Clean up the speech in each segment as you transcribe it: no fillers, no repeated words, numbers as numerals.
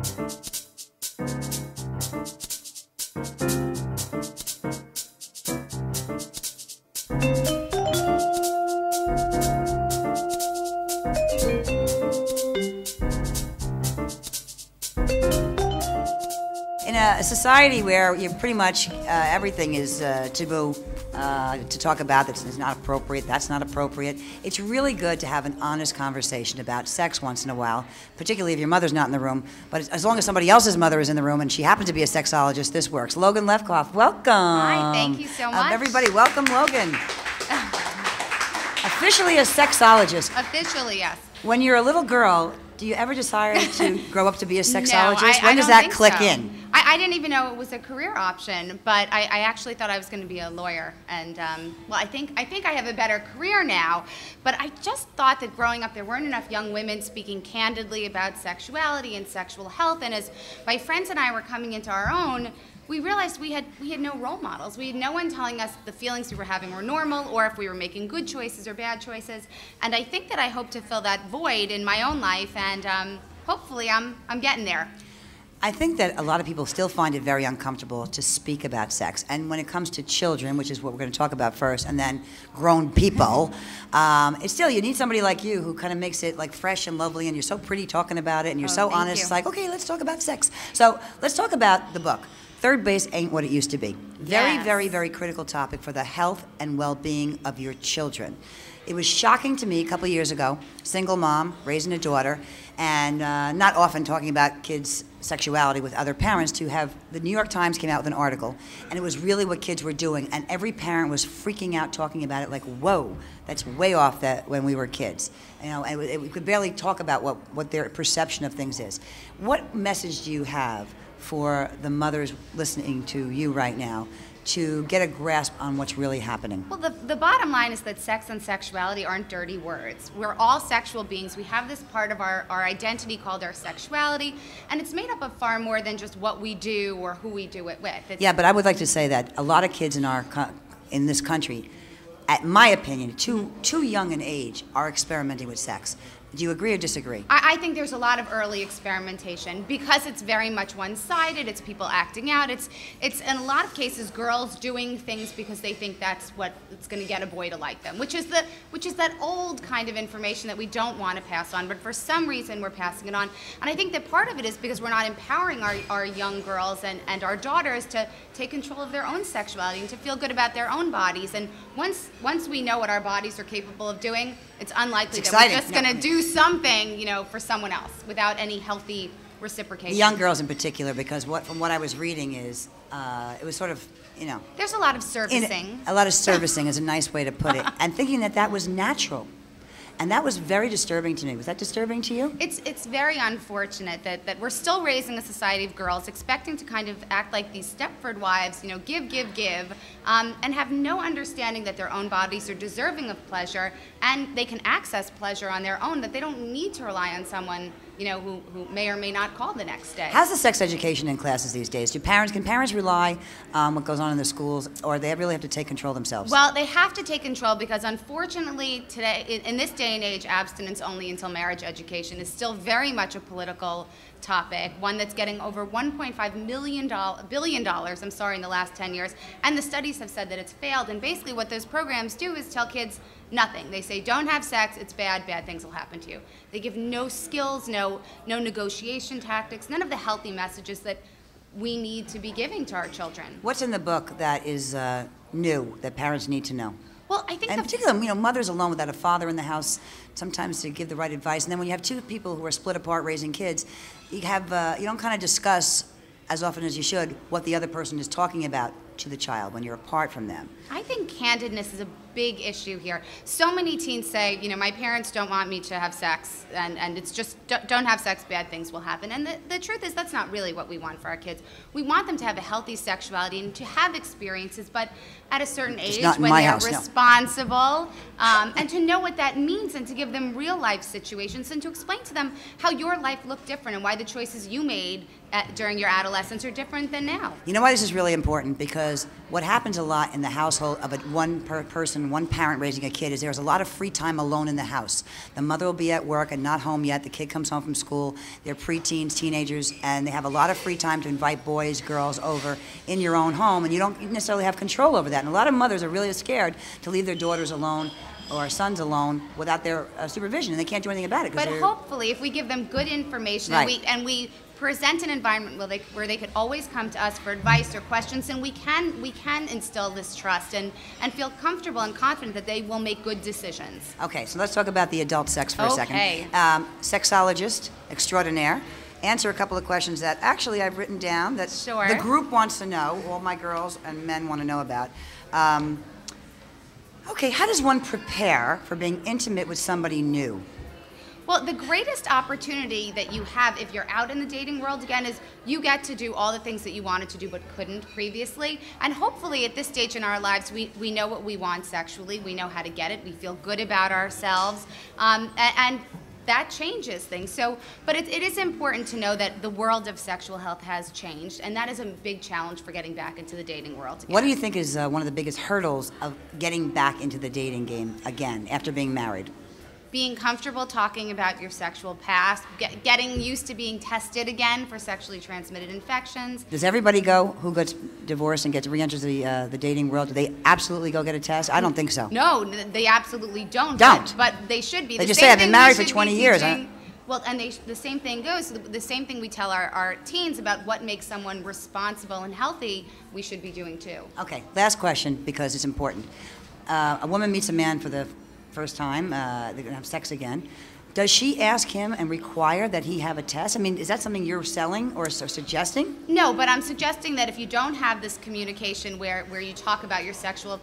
In a society where you pretty much everything is taboo to talk about, this is not appropriate, that's not appropriate, it's really good to have an honest conversation about sex once in a while, particularly if your mother's not in the room. But as long as somebody else's mother is in the room and she happens to be a sexologist, this works. Logan Levkoff, welcome. Hi, thank you so much. Everybody, welcome Logan. Officially a sexologist. Officially, yes. When you're a little girl, do you ever desire to grow up to be a sexologist? No, when does that click in? I didn't even know it was a career option, but I actually thought I was going to be a lawyer. And well, I think I have a better career now. But I just thought that growing up, there weren't enough young women speaking candidly about sexuality and sexual health. And as my friends and I were coming into our own, we realized we had no role models. We had no one telling us the feelings we were having were normal, or if we were making good choices or bad choices. And I think that I hope to fill that void in my own life, and hopefully I'm getting there. I think that a lot of people still find it very uncomfortable to speak about sex. And when it comes to children, which is what we're going to talk about first, and then grown people, it's still, you need somebody like you who kind of makes it like fresh and lovely, and you're so pretty talking about it, and you're so honest. It's like, okay, let's talk about sex. So let's talk about the book. Third base ain't what it used to be. Very, very, very critical topic for the health and well-being of your children. It was shocking to me a couple years ago, single mom, raising a daughter, and not often talking about kids' sexuality with other parents, to have the New York Times came out with an article, and it was really what kids were doing, and every parent was freaking out talking about it like, whoa, that's way off that when we were kids. You know, and we could barely talk about what their perception of things is. What message do you have for the mothers listening to you right now to get a grasp on what's really happening? Well, the bottom line is that sex and sexuality aren't dirty words. We're all sexual beings. We have this part of our identity called our sexuality, and it's made up of far more than just what we do or who we do it with. Yeah, but I would like to say that a lot of kids in this country, at my opinion, too young in age, are experimenting with sex. Do you agree or disagree? I think there's a lot of early experimentation because it's very much one-sided. It's people acting out. It's in a lot of cases girls doing things because they think that's what it's going to get a boy to like them, which is that old kind of information that we don't want to pass on, but for some reason we're passing it on. And I think that part of it is because we're not empowering our young girls and our daughters to take control of their own sexuality and to feel good about their own bodies. And once we know what our bodies are capable of doing, it's unlikely that we're just going to do something, you know, for someone else without any healthy reciprocation. The young girls in particular, because from what I was reading is, it was sort of, you know. There's a lot of servicing. A lot of servicing is a nice way to put it. And thinking that was natural. And that was very disturbing to me. Was that disturbing to you? It's very unfortunate that we're still raising a society of girls expecting to kind of act like these Stepford wives, you know, give, and have no understanding that their own bodies are deserving of pleasure and they can access pleasure on their own, that they don't need to rely on someone, you know, who may or may not call the next day. How's the sex education in classes these days? Can parents rely on what goes on in the schools, or they really have to take control themselves? Well, they have to take control because unfortunately today, in this day and age, abstinence only until marriage education is still very much a political topic, one that's getting over $1.5 billion, I'm sorry, in the last 10 years, and the studies have said that it's failed. And basically what those programs do is tell kids nothing. They say, don't have sex, it's bad things will happen to you. They give no skills, no negotiation tactics, none of the healthy messages that we need to be giving to our children. What's in the book that is new, that parents need to know? Well, I think, and particularly, you know, mothers alone without a father in the house, sometimes to give the right advice. And then when you have two people who are split apart raising kids, you don't kind of discuss as often as you should what the other person is talking about to the child when you're apart from them. I think candidness is a big issue here. So many teens say, you know, my parents don't want me to have sex, and it's just, don't have sex, bad things will happen. And the truth is that's not really what we want for our kids. We want them to have a healthy sexuality and to have experiences, but at a certain age when they're responsible, and to know what that means and to give them real life situations and to explain to them how your life looked different and why the choices you made during your adolescence are different than now. You know why this is really important? Because what happens a lot in the household of one person in one parent raising a kid is there's a lot of free time alone in the house. The mother will be at work and not home yet. The kid comes home from school. They're preteens, teenagers, and they have a lot of free time to invite boys, girls over in your own home, and you don't necessarily have control over that. And a lot of mothers are really scared to leave their daughters alone or sons alone without their supervision, and they can't do anything about it. But hopefully, if we give them good information, right, and we present an environment where they could always come to us for advice or questions, and we can instill this trust and feel comfortable and confident that they will make good decisions. Okay, so let's talk about the adult sex for a second. Sexologist extraordinaire. Answer a couple of questions that actually I've written down that Sure. the group wants to know, all my girls and men want to know about. Okay, how does one prepare for being intimate with somebody new? Well, the greatest opportunity that you have if you're out in the dating world again is you get to do all the things that you wanted to do but couldn't previously. And hopefully at this stage in our lives, we know what we want sexually. We know how to get it. We feel good about ourselves. And that changes things. So, but it is important to know that the world of sexual health has changed, and that is a big challenge for getting back into the dating world again. What do you think is one of the biggest hurdles of getting back into the dating game again after being married? Being comfortable talking about your sexual past, getting used to being tested again for sexually transmitted infections. Does everybody go who gets divorced and re-enters the dating world? Do they absolutely go get a test? I don't think so. No, they absolutely don't. But they should be. They just say, I've been married for 20 years. Well, and the same thing goes. The same thing we tell our teens about what makes someone responsible and healthy, we should be doing too. Okay, last question because it's important. A woman meets a man for the first time, they're going to have sex again. Does she ask him and require that he have a test? I mean, is that something you're selling or suggesting? No, but I'm suggesting that if you don't have this communication where you talk about your sexual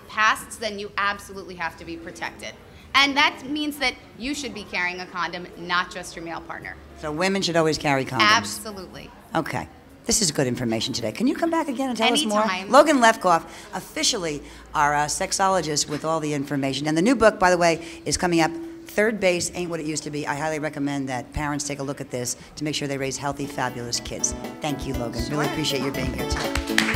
pasts, then you absolutely have to be protected. And that means that you should be carrying a condom, not just your male partner. So women should always carry condoms? Absolutely. Okay. This is good information today. Can you come back again and tell us more? Anytime. Logan Levkoff, officially our sexologist with all the information. And the new book, by the way, is coming up. Third Base Ain't What It Used to Be. I highly recommend that parents take a look at this to make sure they raise healthy, fabulous kids. Thank you, Logan. Sure. Really appreciate you being here today.